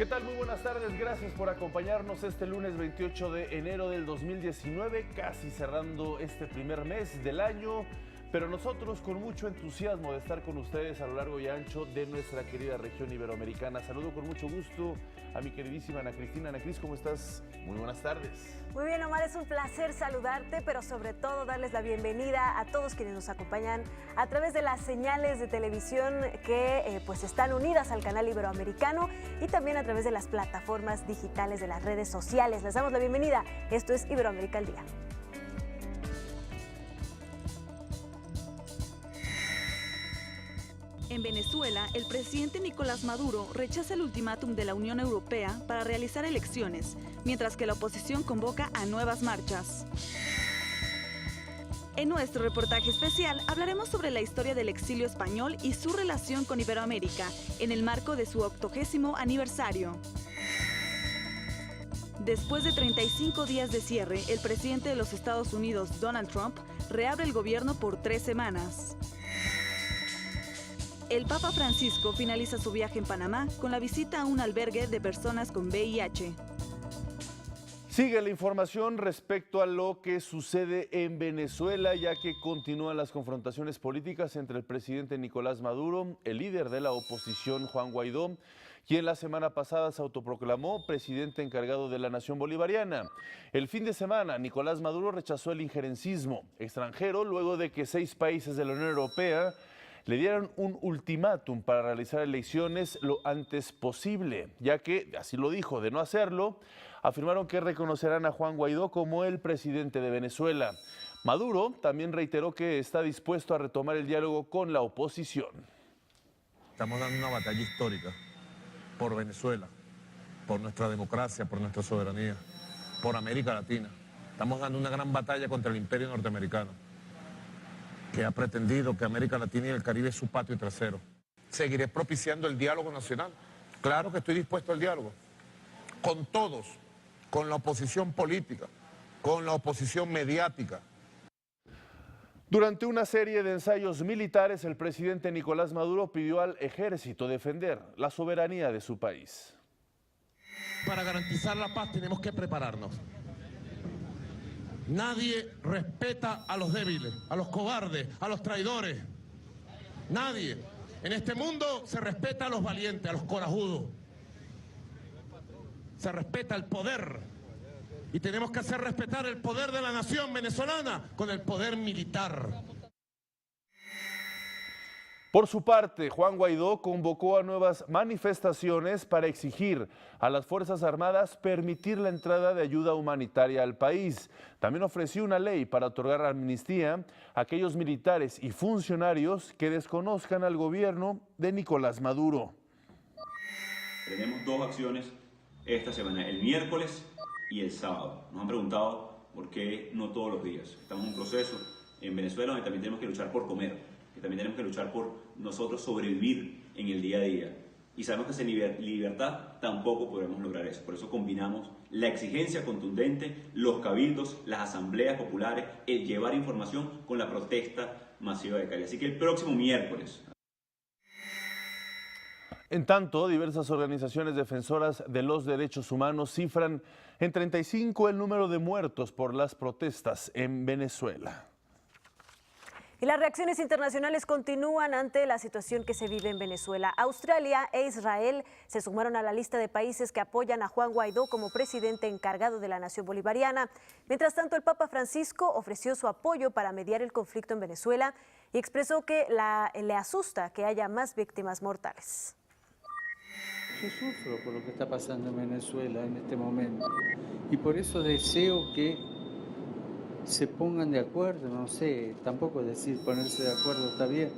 ¿Qué tal? Muy buenas tardes, gracias por acompañarnos este lunes 28 de enero del 2019, casi cerrando este primer mes del año, pero nosotros con mucho entusiasmo de estar con ustedes a lo largo y ancho de nuestra querida región iberoamericana. Saludo con mucho gusto a mi queridísima Ana Cristina. Ana Cris, ¿cómo estás? Muy buenas tardes. Muy bien, Omar, es un placer saludarte, pero sobre todo darles la bienvenida a todos quienes nos acompañan a través de las señales de televisión que pues están unidas al canal iberoamericano y también a través de las plataformas digitales de las redes sociales. Les damos la bienvenida. Esto es Iberoamérica al Día. En Venezuela, el presidente Nicolás Maduro rechaza el ultimátum de la Unión Europea para realizar elecciones, mientras que la oposición convoca a nuevas marchas. En nuestro reportaje especial hablaremos sobre la historia del exilio español y su relación con Iberoamérica en el marco de su 80º aniversario. Después de 35 días de cierre, el presidente de los Estados Unidos, Donald Trump, reabre el gobierno por 3 semanas. El Papa Francisco finaliza su viaje en Panamá con la visita a un albergue de personas con VIH. Sigue la información respecto a lo que sucede en Venezuela, ya que continúan las confrontaciones políticas entre el presidente Nicolás Maduro, el líder de la oposición Juan Guaidó, quien la semana pasada se autoproclamó presidente encargado de la nación bolivariana. El fin de semana, Nicolás Maduro rechazó el injerencismo extranjero luego de que 6 países de la Unión Europea le dieron un ultimátum para realizar elecciones lo antes posible, ya que, así lo dijo, de no hacerlo, afirmaron que reconocerán a Juan Guaidó como el presidente de Venezuela. Maduro también reiteró que está dispuesto a retomar el diálogo con la oposición. Estamos dando una batalla histórica por Venezuela, por nuestra democracia, por nuestra soberanía, por América Latina. Estamos dando una gran batalla contra el imperio norteamericano, que ha pretendido que América Latina y el Caribe es su patio trasero. Seguiré propiciando el diálogo nacional. Claro que estoy dispuesto al diálogo. Con todos, con la oposición política, con la oposición mediática. Durante una serie de ensayos militares, el presidente Nicolás Maduro pidió al ejército defender la soberanía de su país. Para garantizar la paz tenemos que prepararnos. Nadie respeta a los débiles, a los cobardes, a los traidores. Nadie. En este mundo se respeta a los valientes, a los corajudos. Se respeta el poder. Y tenemos que hacer respetar el poder de la nación venezolana con el poder militar. Por su parte, Juan Guaidó convocó a nuevas manifestaciones para exigir a las Fuerzas Armadas permitir la entrada de ayuda humanitaria al país. También ofreció una ley para otorgar amnistía a aquellos militares y funcionarios que desconozcan al gobierno de Nicolás Maduro. Tenemos 2 acciones esta semana, el miércoles y el sábado. Nos han preguntado por qué no todos los días. Estamos en un proceso en Venezuela donde también tenemos que luchar por comer, que también tenemos que luchar por nosotros sobrevivir en el día a día. Y sabemos que sin libertad tampoco podremos lograr eso. Por eso combinamos la exigencia contundente, los cabildos, las asambleas populares, el llevar información con la protesta masiva de calle. Así que el próximo miércoles. En tanto, diversas organizaciones defensoras de los derechos humanos cifran en 35 el número de muertos por las protestas en Venezuela. Y las reacciones internacionales continúan ante la situación que se vive en Venezuela. Australia e Israel se sumaron a la lista de países que apoyan a Juan Guaidó como presidente encargado de la nación bolivariana. Mientras tanto, el Papa Francisco ofreció su apoyo para mediar el conflicto en Venezuela y expresó que le asusta que haya más víctimas mortales. Yo sufro por lo que está pasando en Venezuela en este momento y por eso deseo que se pongan de acuerdo, no sé, tampoco decir ponerse de acuerdo está bien,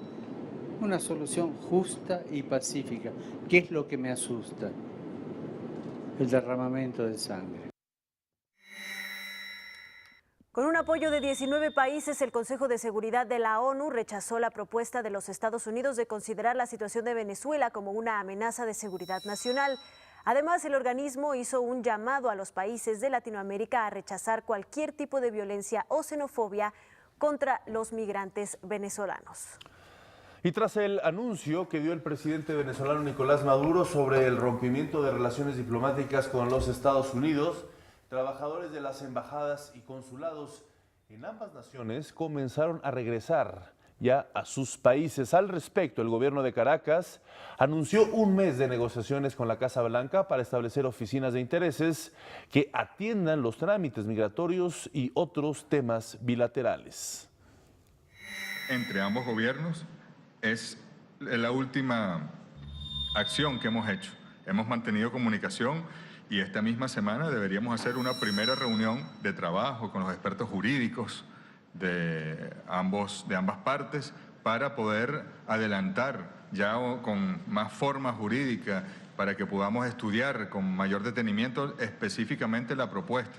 una solución justa y pacífica. ¿Qué es lo que me asusta? El derramamiento de sangre. Con un apoyo de 19 países, el Consejo de Seguridad de la ONU rechazó la propuesta de los Estados Unidos de considerar la situación de Venezuela como una amenaza de seguridad nacional. Además, el organismo hizo un llamado a los países de Latinoamérica a rechazar cualquier tipo de violencia o xenofobia contra los migrantes venezolanos. Y tras el anuncio que dio el presidente venezolano Nicolás Maduro sobre el rompimiento de relaciones diplomáticas con los Estados Unidos, trabajadores de las embajadas y consulados en ambas naciones comenzaron a regresar ya a sus países. Al respecto, el gobierno de Caracas anunció un mes de negociaciones con la Casa Blanca para establecer oficinas de intereses que atiendan los trámites migratorios y otros temas bilaterales. Entre ambos gobiernos es la última acción que hemos hecho. Hemos mantenido comunicación y esta misma semana deberíamos hacer una primera reunión de trabajo con los expertos jurídicos de ambas partes para poder adelantar ya con más forma jurídica para que podamos estudiar con mayor detenimiento específicamente la propuesta.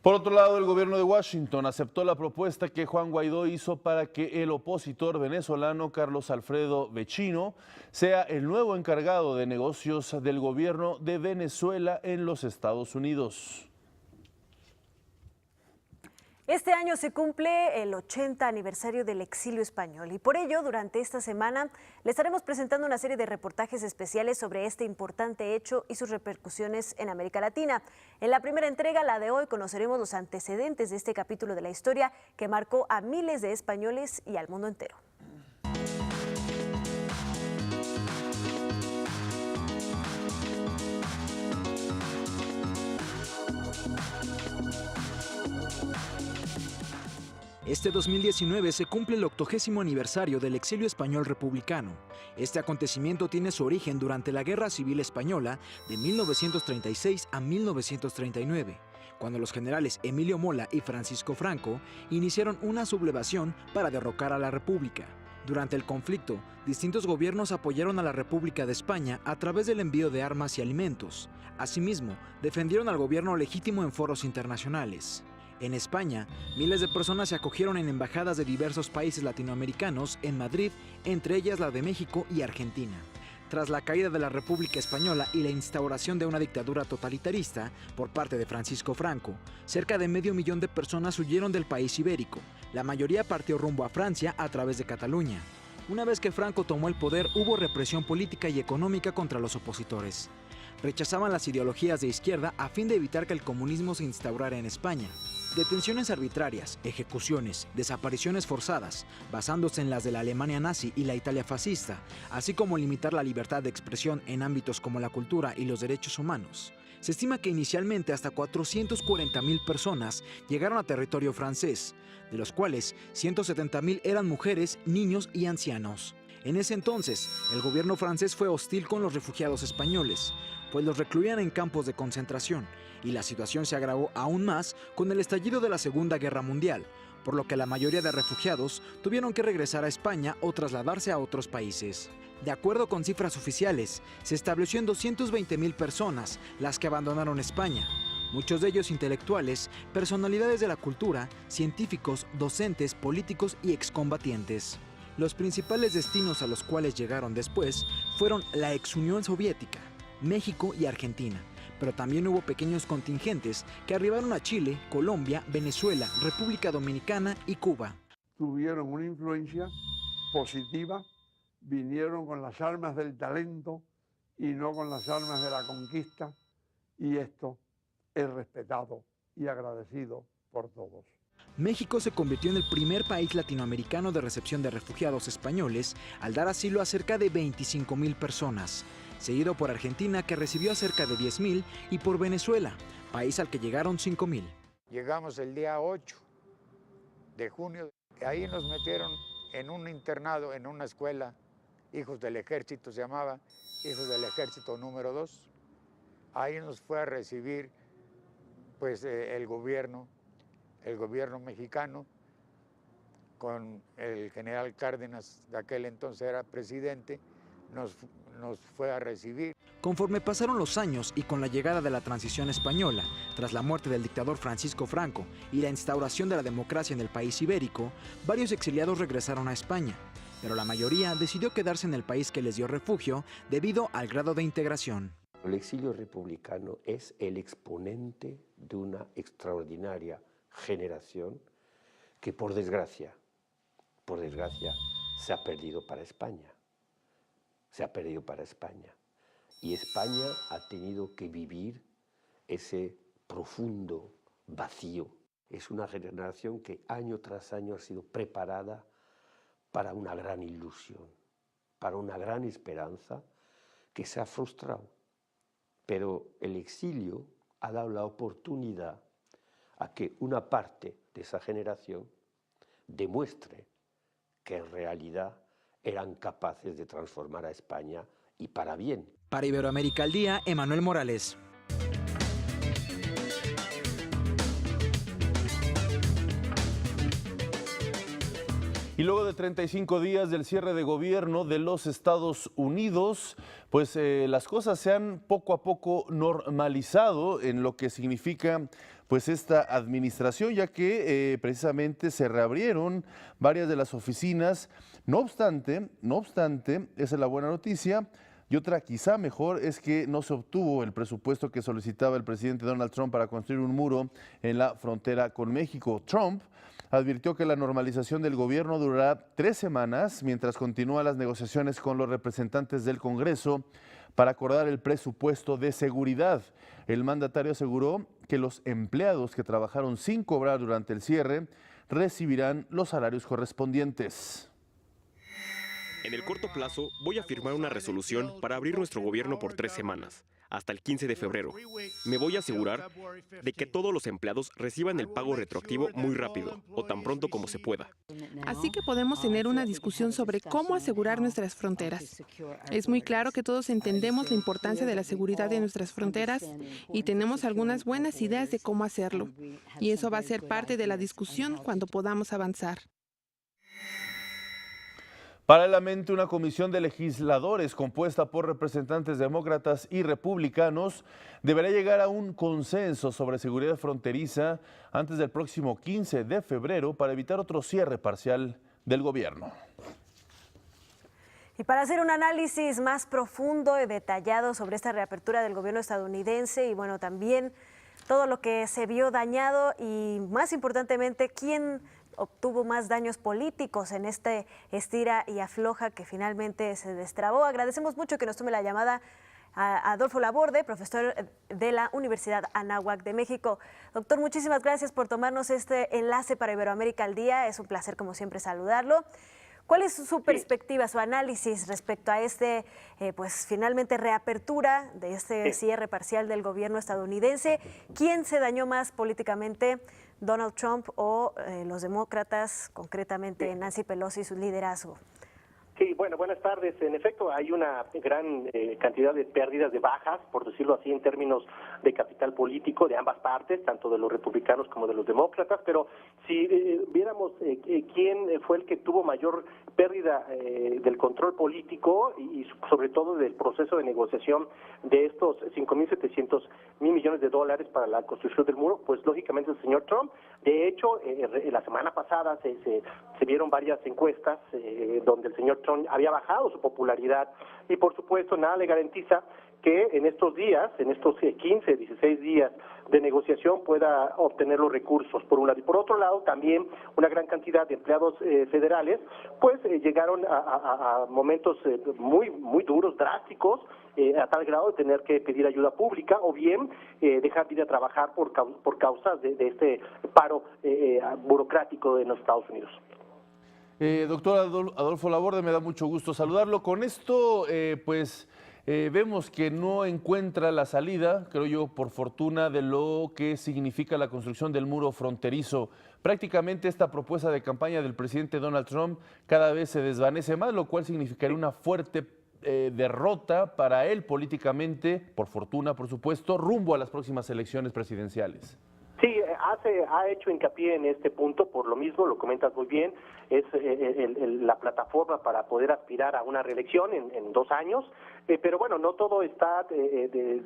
Por otro lado, el gobierno de Washington aceptó la propuesta que Juan Guaidó hizo para que el opositor venezolano Carlos Alfredo Vecino sea el nuevo encargado de negocios del gobierno de Venezuela en los Estados Unidos. Este año se cumple el 80 aniversario del exilio español y por ello durante esta semana le estaremos presentando una serie de reportajes especiales sobre este importante hecho y sus repercusiones en América Latina. En la primera entrega, la de hoy, conoceremos los antecedentes de este capítulo de la historia que marcó a miles de españoles y al mundo entero. Este 2019 se cumple el 80º aniversario del exilio español republicano. Este acontecimiento tiene su origen durante la Guerra Civil Española de 1936 a 1939, cuando los generales Emilio Mola y Francisco Franco iniciaron una sublevación para derrocar a la República. Durante el conflicto, distintos gobiernos apoyaron a la República de España a través del envío de armas y alimentos. Asimismo, defendieron al gobierno legítimo en foros internacionales. En España, miles de personas se acogieron en embajadas de diversos países latinoamericanos en Madrid, entre ellas la de México y Argentina. Tras la caída de la República Española y la instauración de una dictadura totalitarista por parte de Francisco Franco, cerca de 500.000 de personas huyeron del país ibérico. La mayoría partió rumbo a Francia a través de Cataluña. Una vez que Franco tomó el poder, hubo represión política y económica contra los opositores. Rechazaban las ideologías de izquierda a fin de evitar que el comunismo se instaurara en España. Detenciones arbitrarias, ejecuciones, desapariciones forzadas, basándose en las de la Alemania nazi y la Italia fascista, así como limitar la libertad de expresión en ámbitos como la cultura y los derechos humanos. Se estima que inicialmente hasta 440.000 personas llegaron a territorio francés, de los cuales 170.000 eran mujeres, niños y ancianos. En ese entonces, el gobierno francés fue hostil con los refugiados españoles, pues los recluían en campos de concentración, y la situación se agravó aún más con el estallido de la Segunda Guerra Mundial, por lo que la mayoría de refugiados tuvieron que regresar a España o trasladarse a otros países. De acuerdo con cifras oficiales, se estableció en 220.000 personas las que abandonaron España, muchos de ellos intelectuales, personalidades de la cultura, científicos, docentes, políticos y excombatientes. Los principales destinos a los cuales llegaron después fueron la ex Unión Soviética, México y Argentina, pero también hubo pequeños contingentes que arribaron a Chile, Colombia, Venezuela, República Dominicana y Cuba. Tuvieron una influencia positiva, vinieron con las armas del talento y no con las armas de la conquista, y esto es respetado y agradecido por todos. México se convirtió en el primer país latinoamericano de recepción de refugiados españoles al dar asilo a cerca de 25.000 personas, seguido por Argentina, que recibió a cerca de 10.000, y por Venezuela, país al que llegaron 5.000. Llegamos el día 8 de junio, ahí nos metieron en un internado, en una escuela, Hijos del Ejército se llamaba, Hijos del Ejército número 2. Ahí nos fue a recibir pues el gobierno mexicano, con el general Cárdenas, de aquel entonces era presidente, nos fue a recibir. Conforme pasaron los años y con la llegada de la transición española, tras la muerte del dictador Francisco Franco y la instauración de la democracia en el país ibérico, varios exiliados regresaron a España, pero la mayoría decidió quedarse en el país que les dio refugio debido al grado de integración. El exilio republicano es el exponente de una extraordinaria generación que, por desgracia, por desgracia, se ha perdido para España. Se ha perdido para España. Y España ha tenido que vivir ese profundo vacío. Es una generación que año tras año ha sido preparada para una gran ilusión, para una gran esperanza que se ha frustrado. Pero el exilio ha dado la oportunidad a que una parte de esa generación demuestre que en realidad eran capaces de transformar a España y para bien. Para Iberoamérica al Día, Emanuel Morales. Y luego de 35 días del cierre de gobierno de los Estados Unidos, pues las cosas se han poco a poco normalizado en lo que significa pues esta administración, ya que precisamente se reabrieron varias de las oficinas. No obstante, esa es la buena noticia. Y otra quizá mejor es que no se obtuvo el presupuesto que solicitaba el presidente Donald Trump para construir un muro en la frontera con México. Trump advirtió que la normalización del gobierno durará 3 semanas mientras continúan las negociaciones con los representantes del Congreso para acordar el presupuesto de seguridad. El mandatario aseguró que los empleados que trabajaron sin cobrar durante el cierre recibirán los salarios correspondientes. En el corto plazo, voy a firmar una resolución para abrir nuestro gobierno por 3 semanas, hasta el 15 de febrero. Me voy a asegurar de que todos los empleados reciban el pago retroactivo muy rápido, o tan pronto como se pueda. Así que podemos tener una discusión sobre cómo asegurar nuestras fronteras. Es muy claro que todos entendemos la importancia de la seguridad de nuestras fronteras y tenemos algunas buenas ideas de cómo hacerlo. Y eso va a ser parte de la discusión cuando podamos avanzar. Paralelamente, una comisión de legisladores compuesta por representantes demócratas y republicanos deberá llegar a un consenso sobre seguridad fronteriza antes del próximo 15 de febrero para evitar otro cierre parcial del gobierno. Y para hacer un análisis más profundo y detallado sobre esta reapertura del gobierno estadounidense y bueno, también todo lo que se vio dañado y más importantemente, quién obtuvo más daños políticos en este estira y afloja que finalmente se destrabó. Agradecemos mucho que nos tome la llamada a Adolfo Laborde, profesor de la Universidad Anáhuac de México. Doctor, muchísimas gracias por tomarnos este enlace para Iberoamérica al Día. Es un placer, como siempre, saludarlo. ¿Cuál es su perspectiva, su análisis respecto a pues finalmente reapertura de este cierre parcial del gobierno estadounidense? ¿Quién se dañó más políticamente, Donald Trump o los demócratas, concretamente Nancy Pelosi y su liderazgo? Sí, bueno, buenas tardes. En efecto, hay una gran cantidad de pérdidas, de bajas, por decirlo así, en términos de capital político de ambas partes, tanto de los republicanos como de los demócratas, pero si viéramos quién fue el que tuvo mayor pérdida del control político y sobre todo del proceso de negociación de estos 5.700 mil millones de dólares para la construcción del muro, pues lógicamente el señor Trump. De hecho, la semana pasada se vieron varias encuestas donde el señor Trump había bajado su popularidad y por supuesto nada le garantiza que en estos días, en estos 15, 16 días de negociación pueda obtener los recursos, por un lado. Y por otro lado, también una gran cantidad de empleados federales, pues llegaron a momentos muy duros, drásticos, a tal grado de tener que pedir ayuda pública o bien dejar de ir a trabajar por causas de este paro burocrático en los Estados Unidos. Doctor Adolfo Laborde, me da mucho gusto saludarlo. Con esto, vemos que no encuentra la salida, creo yo, por fortuna, de lo que significa la construcción del muro fronterizo. Prácticamente esta propuesta de campaña del presidente Donald Trump cada vez se desvanece más, lo cual significaría una fuerte derrota para él políticamente, por fortuna, por supuesto, rumbo a las próximas elecciones presidenciales. Sí, ha hecho hincapié en este punto, por lo mismo, lo comentas muy bien, es la plataforma para poder aspirar a una reelección en 2 años. Pero bueno, no todo está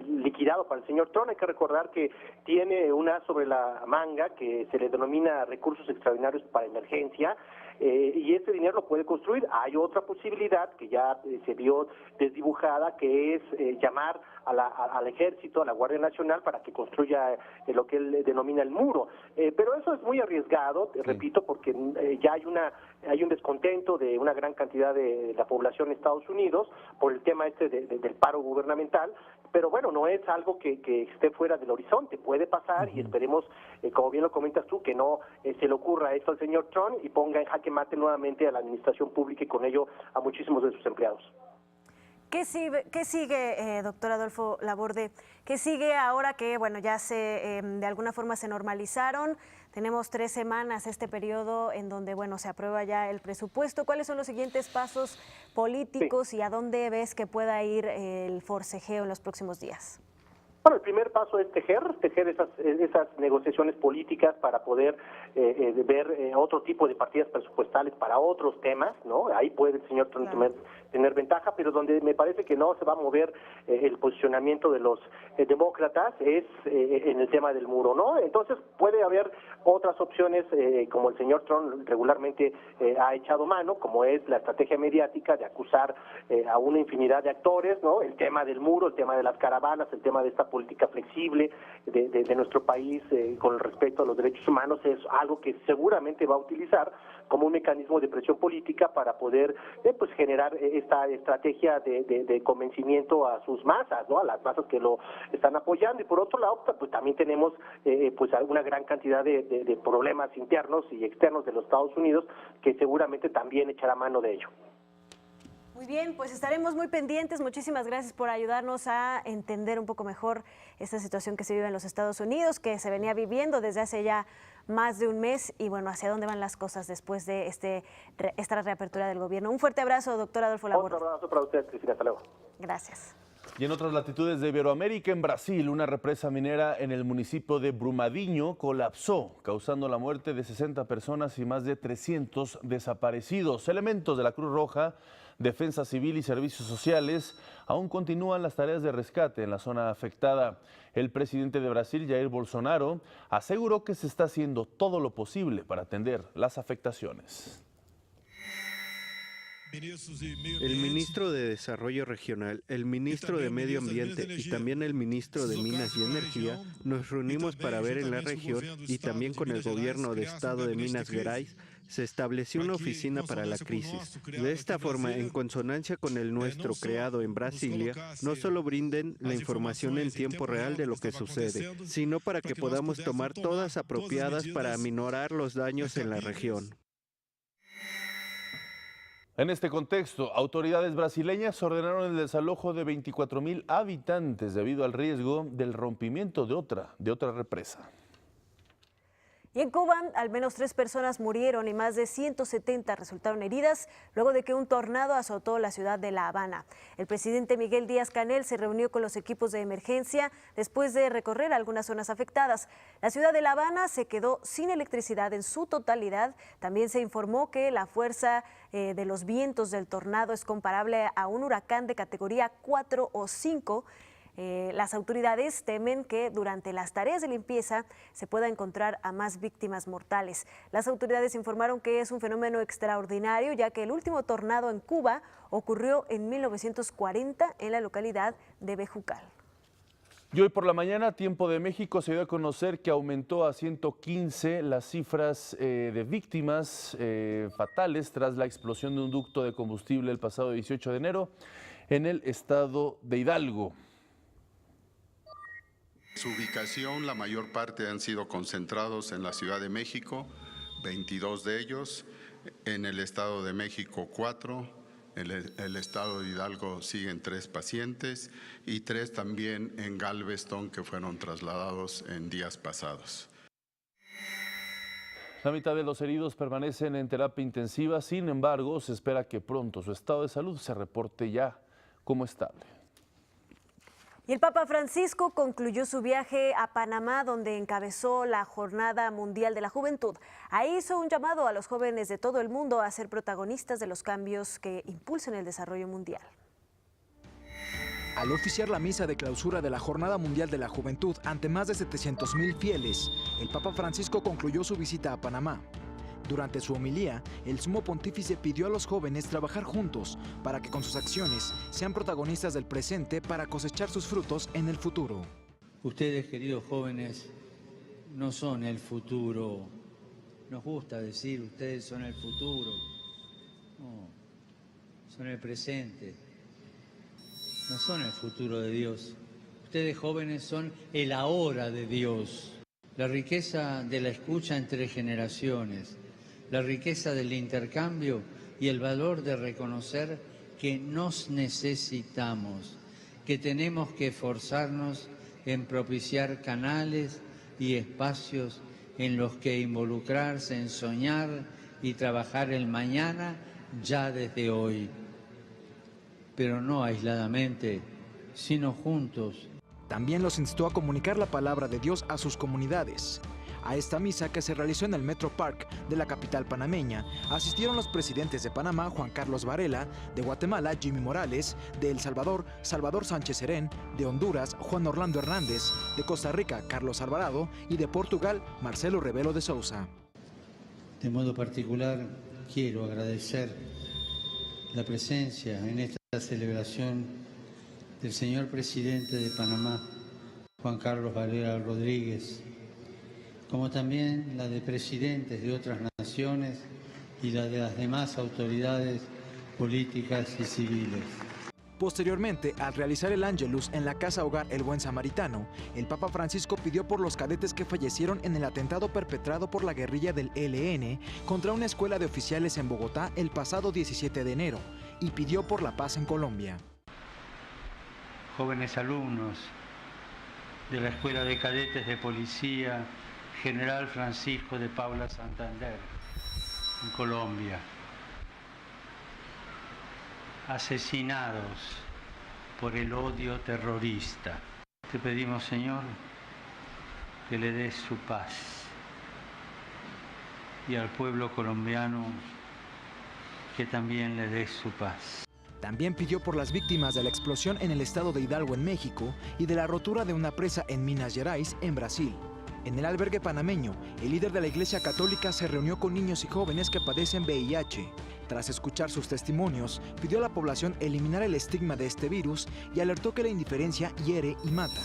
liquidado para el señor Trump. Hay que recordar que tiene una sobre la manga que se le denomina recursos extraordinarios para emergencia, y ese dinero lo puede construir. Hay otra posibilidad que ya se vio desdibujada, que es llamar al ejército, a la Guardia Nacional, para que construya lo que él denomina el muro. Pero eso es muy arriesgado, repito, porque ya hay un descontento de una gran cantidad de la población en Estados Unidos por el tema del paro gubernamental. Pero bueno, no es algo que esté fuera del horizonte, puede pasar y esperemos, como bien lo comentas tú, que no se le ocurra esto al señor Trump y ponga en jaque mate nuevamente a la administración pública y con ello a muchísimos de sus empleados. ¿Qué sigue, doctor Adolfo Laborde? ¿Qué sigue ahora que, bueno, ya de alguna forma se normalizaron? Tenemos 3 semanas, este periodo en donde, bueno, se aprueba ya el presupuesto. ¿Cuáles son los siguientes pasos políticos y a dónde ves que pueda ir el forcejeo en los próximos días? Bueno, el primer paso es tejer esas negociaciones políticas para poder ver otro tipo de partidas presupuestales para otros temas, ¿no? Ahí puede el señor Trump tener ventaja, pero donde me parece que no se va a mover el posicionamiento de los demócratas es en el tema del muro, ¿no? Entonces puede haber otras opciones, como el señor Trump regularmente ha echado mano, como es la estrategia mediática de acusar a una infinidad de actores, ¿no? El tema del muro, el tema de las caravanas, el tema de esta política flexible de nuestro país con respecto a los derechos humanos, es algo que seguramente va a utilizar como un mecanismo de presión política para poder pues generar esta estrategia de convencimiento a sus masas, ¿no? A las masas que lo están apoyando. Y por otro lado, pues también tenemos pues una gran cantidad de problemas internos y externos de los Estados Unidos que seguramente también echará mano de ello. Muy bien, pues estaremos muy pendientes. Muchísimas gracias por ayudarnos a entender un poco mejor esta situación que se vive en los Estados Unidos, que se venía viviendo desde hace ya más de un mes y bueno, hacia dónde van las cosas después de esta reapertura del gobierno. Un fuerte abrazo, doctor Adolfo Laborde. Otro abrazo para usted, Cristina. Hasta luego. Gracias. Y en otras latitudes de Iberoamérica, en Brasil, una represa minera en el municipio de Brumadinho colapsó, causando la muerte de 60 personas y más de 300 desaparecidos. Elementos de la Cruz Roja, Defensa Civil y Servicios Sociales aún continúan las tareas de rescate en la zona afectada. El presidente de Brasil, Jair Bolsonaro, aseguró que se está haciendo todo lo posible para atender las afectaciones. El ministro de Desarrollo Regional, el ministro de Medio Ambiente y también el ministro de Minas y Energía nos reunimos para ver en la región y también con el gobierno de estado de Minas Gerais se estableció una oficina para la crisis. De esta forma, en consonancia con el nuestro creado en Brasilia, no solo brinden la información en tiempo real de lo que sucede, sino para que podamos tomar todas apropiadas para aminorar los daños en la región. En este contexto, autoridades brasileñas ordenaron el desalojo de 24,000 habitantes debido al riesgo del rompimiento de otra represa. Y en Cuba, al menos 3 personas murieron y más de 170 resultaron heridas luego de que un tornado azotó la ciudad de La Habana. El presidente Miguel Díaz-Canel se reunió con los equipos de emergencia después de recorrer algunas zonas afectadas. La ciudad de La Habana se quedó sin electricidad en su totalidad. También se informó que la fuerza de los vientos del tornado es comparable a un huracán de categoría 4 o 5. Las autoridades temen que durante las tareas de limpieza se pueda encontrar a más víctimas mortales. Las autoridades informaron que es un fenómeno extraordinario, ya que el último tornado en Cuba ocurrió en 1940 en la localidad de Bejucal. Y hoy por la mañana, Tiempo de México se dio a conocer que aumentó a 115 las cifras de víctimas fatales tras la explosión de un ducto de combustible el pasado 18 de enero en el estado de Hidalgo. Su ubicación, la mayor parte han sido concentrados en la Ciudad de México, 22 de ellos, en el Estado de México 4, en el Estado de Hidalgo siguen 3 pacientes y 3 también en Galveston que fueron trasladados en días pasados. La mitad de los heridos permanecen en terapia intensiva, sin embargo, se espera que pronto su estado de salud se reporte ya como estable. Y el Papa Francisco concluyó su viaje a Panamá, donde encabezó la Jornada Mundial de la Juventud. Ahí hizo un llamado a los jóvenes de todo el mundo a ser protagonistas de los cambios que impulsen el desarrollo mundial. Al oficiar la misa de clausura de la Jornada Mundial de la Juventud ante más de 700,000 fieles, el Papa Francisco concluyó su visita a Panamá. Durante su homilía, el sumo pontífice pidió a los jóvenes trabajar juntos para que con sus acciones sean protagonistas del presente para cosechar sus frutos en el futuro. Ustedes, queridos jóvenes, no son el futuro. Nos gusta decir, ustedes son el futuro. No, son el presente. No son el futuro de Dios. Ustedes, jóvenes, son el ahora de Dios. La riqueza de la escucha entre generaciones, la riqueza del intercambio y el valor de reconocer que nos necesitamos, que tenemos que esforzarnos en propiciar canales y espacios en los que involucrarse, en soñar y trabajar el mañana ya desde hoy, pero no aisladamente, sino juntos. También los instó a comunicar la palabra de Dios a sus comunidades. A esta misa, que se realizó en el Metro Park de la capital panameña, asistieron los presidentes de Panamá, Juan Carlos Varela, de Guatemala, Jimmy Morales, de El Salvador, Salvador Sánchez Serén, de Honduras, Juan Orlando Hernández, de Costa Rica, Carlos Alvarado, y de Portugal, Marcelo Rebelo de Sousa. De modo particular, quiero agradecer la presencia en esta celebración del señor presidente de Panamá, Juan Carlos Varela Rodríguez, como también la de presidentes de otras naciones y la de las demás autoridades políticas y civiles. Posteriormente, al realizar el Ángelus en la Casa Hogar El Buen Samaritano, el Papa Francisco pidió por los cadetes que fallecieron en el atentado perpetrado por la guerrilla del ELN contra una escuela de oficiales en Bogotá el pasado 17 de enero y pidió por la paz en Colombia. Jóvenes alumnos de la Escuela de Cadetes de Policía General Francisco de Paula Santander, en Colombia, asesinados por el odio terrorista. Te pedimos, Señor, que le des su paz y al pueblo colombiano que también le des su paz. También pidió por las víctimas de la explosión en el estado de Hidalgo, en México, y de la rotura de una presa en Minas Gerais, en Brasil. En el albergue panameño, el líder de la Iglesia Católica se reunió con niños y jóvenes que padecen VIH. Tras escuchar sus testimonios, pidió a la población eliminar el estigma de este virus y alertó que la indiferencia hiere y mata.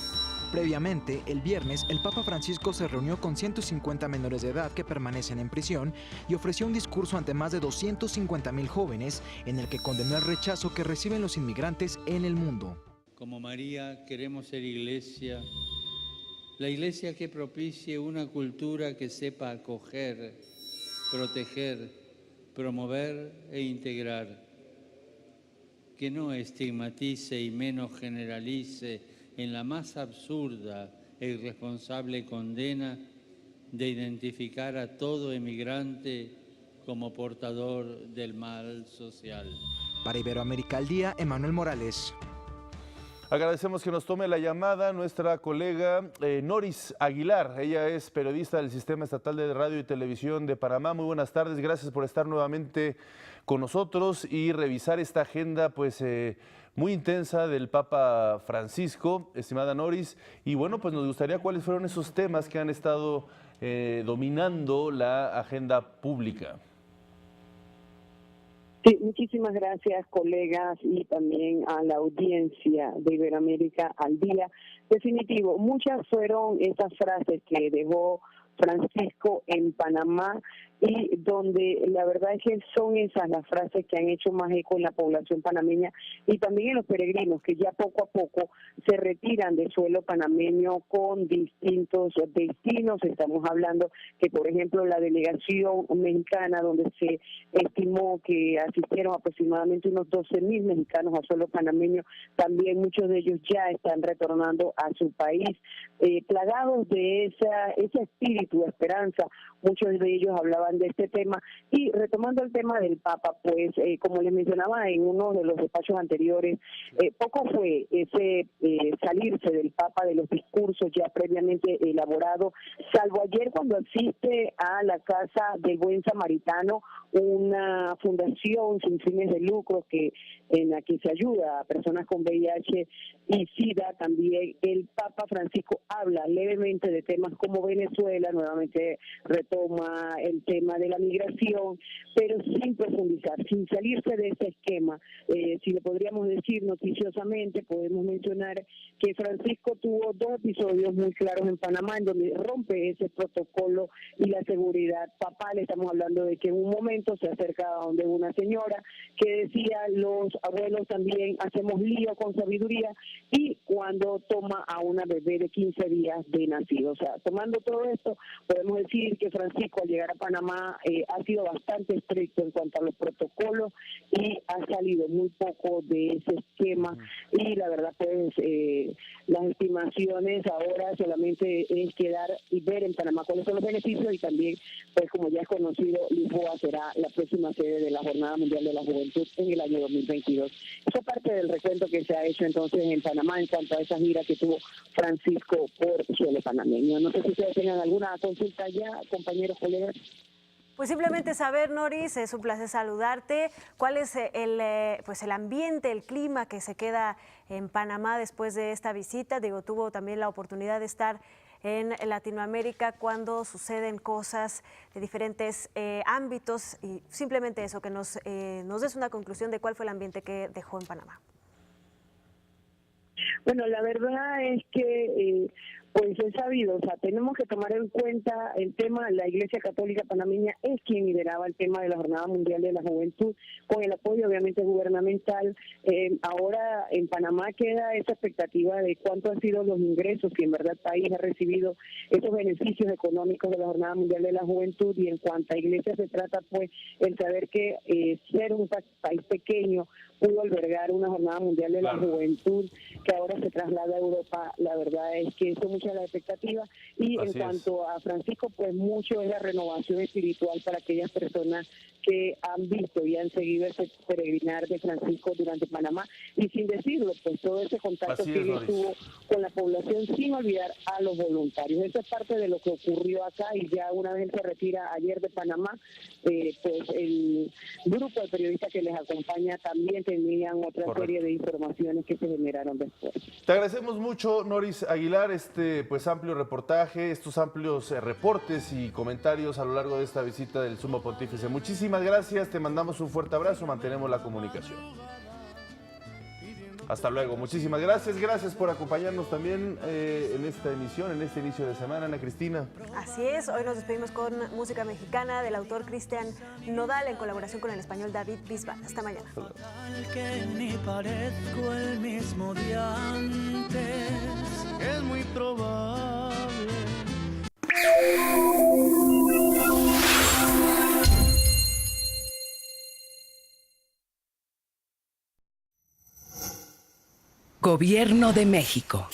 Previamente, el viernes, el Papa Francisco se reunió con 150 menores de edad que permanecen en prisión y ofreció un discurso ante más de 250,000 jóvenes en el que condenó el rechazo que reciben los inmigrantes en el mundo. Como María, queremos ser iglesia. La iglesia que propicie una cultura que sepa acoger, proteger, promover e integrar, que no estigmatice y menos generalice en la más absurda e irresponsable condena de identificar a todo emigrante como portador del mal social. Para Iberoamérica al Día, Emanuel Morales. Agradecemos que nos tome la llamada nuestra colega Noris Aguilar. Ella es periodista del Sistema Estatal de Radio y Televisión de Panamá. Muy buenas tardes, gracias por estar nuevamente con nosotros y revisar esta agenda pues muy intensa del Papa Francisco, estimada Noris. Y bueno, pues nos gustaría cuáles fueron esos temas que han estado dominando la agenda pública. Sí, muchísimas gracias, colegas, y también a la audiencia de Iberoamérica al Día. Definitivo, muchas fueron esas frases que dejó Francisco en Panamá y donde la verdad es que son esas las frases que han hecho más eco en la población panameña y también en los peregrinos que ya poco a poco se retiran del suelo panameño con distintos destinos. Estamos hablando que, por ejemplo, la delegación mexicana, donde se estimó que asistieron aproximadamente unos 12,000 mexicanos al suelo panameño, también muchos de ellos ya están retornando a su país, plagados de ese espíritu de esperanza. Muchos de ellos hablaban hablaban de este tema. Y retomando el tema del Papa, pues como les mencionaba en uno de los despachos anteriores, poco fue ese salirse del Papa de los discursos ya previamente elaborados, salvo ayer cuando asiste a la Casa del Buen Samaritano, una fundación sin fines de lucro en la que se ayuda a personas con VIH y SIDA. También el Papa Francisco habla levemente de temas como Venezuela, nuevamente retoma el tema de la migración, pero sin profundizar, sin salirse de ese esquema. Si le podríamos decir noticiosamente, podemos mencionar que Francisco tuvo 2 episodios muy claros en Panamá en donde rompe ese protocolo y la seguridad papal. Estamos hablando de que en un momento se acerca a donde una señora que decía: los abuelos también hacemos lío con sabiduría, y cuando toma a una bebé de 15 días de nacido. O sea, tomando todo esto, podemos decir que Francisco al llegar a Panamá ha sido bastante estricto en cuanto a los protocolos y ha salido muy poco de ese esquema. Y la verdad, pues las estimaciones ahora solamente es quedar y ver en Panamá cuáles son los beneficios, y también, pues como ya es conocido, Lisboa será la próxima sede de la Jornada Mundial de la Juventud en el año 2022. Eso es parte del recuento que se ha hecho entonces en Panamá en cuanto a esa gira que tuvo Francisco por suelo panameño. No sé si ustedes tengan alguna consulta ya, compañeros, colegas. Pues simplemente saber, Noris, es un placer saludarte. ¿Cuál es el ambiente, el clima que se queda en Panamá después de esta visita? Digo, tuvo también la oportunidad de estar en Latinoamérica cuando suceden cosas de diferentes ámbitos, y simplemente eso, que nos des una conclusión de cuál fue el ambiente que dejó en Panamá. Bueno, la verdad es que pues es sabido, o sea, tenemos que tomar en cuenta el tema. La Iglesia Católica Panameña es quien lideraba el tema de la Jornada Mundial de la Juventud, con el apoyo obviamente gubernamental. Ahora en Panamá queda esa expectativa de cuánto han sido los ingresos que en verdad el país ha recibido, esos beneficios económicos de la Jornada Mundial de la Juventud. Y en cuanto a Iglesia se trata, pues el saber que ser un país pequeño pudo albergar una Jornada Mundial de la Juventud que ahora se traslada a Europa. La verdad es que eso mucha la expectativa. Y en cuanto a Francisco, pues mucho es la renovación espiritual para aquellas personas que han visto y han seguido ese peregrinar de Francisco durante Panamá, y sin decirlo, pues todo ese contacto que él tuvo con la población, sin olvidar a los voluntarios. Eso es parte de lo que ocurrió acá, y ya una vez él se retira ayer de Panamá, pues el grupo de periodistas que les acompaña también tenían otra serie de informaciones que se generaron después. Te agradecemos mucho, Noris Aguilar, pues amplio reportaje, estos amplios reportes y comentarios a lo largo de esta visita del Sumo Pontífice. Muchísimas gracias, te mandamos un fuerte abrazo, mantenemos la comunicación. Hasta luego, muchísimas gracias. Gracias por acompañarnos también en esta emisión, en este inicio de semana, Ana Cristina. Así es, hoy nos despedimos con música mexicana del autor Cristian Nodal en colaboración con el español David Bisbal. Hasta mañana. Que ni parezco el mismo de antes, es muy probable. Gobierno de México.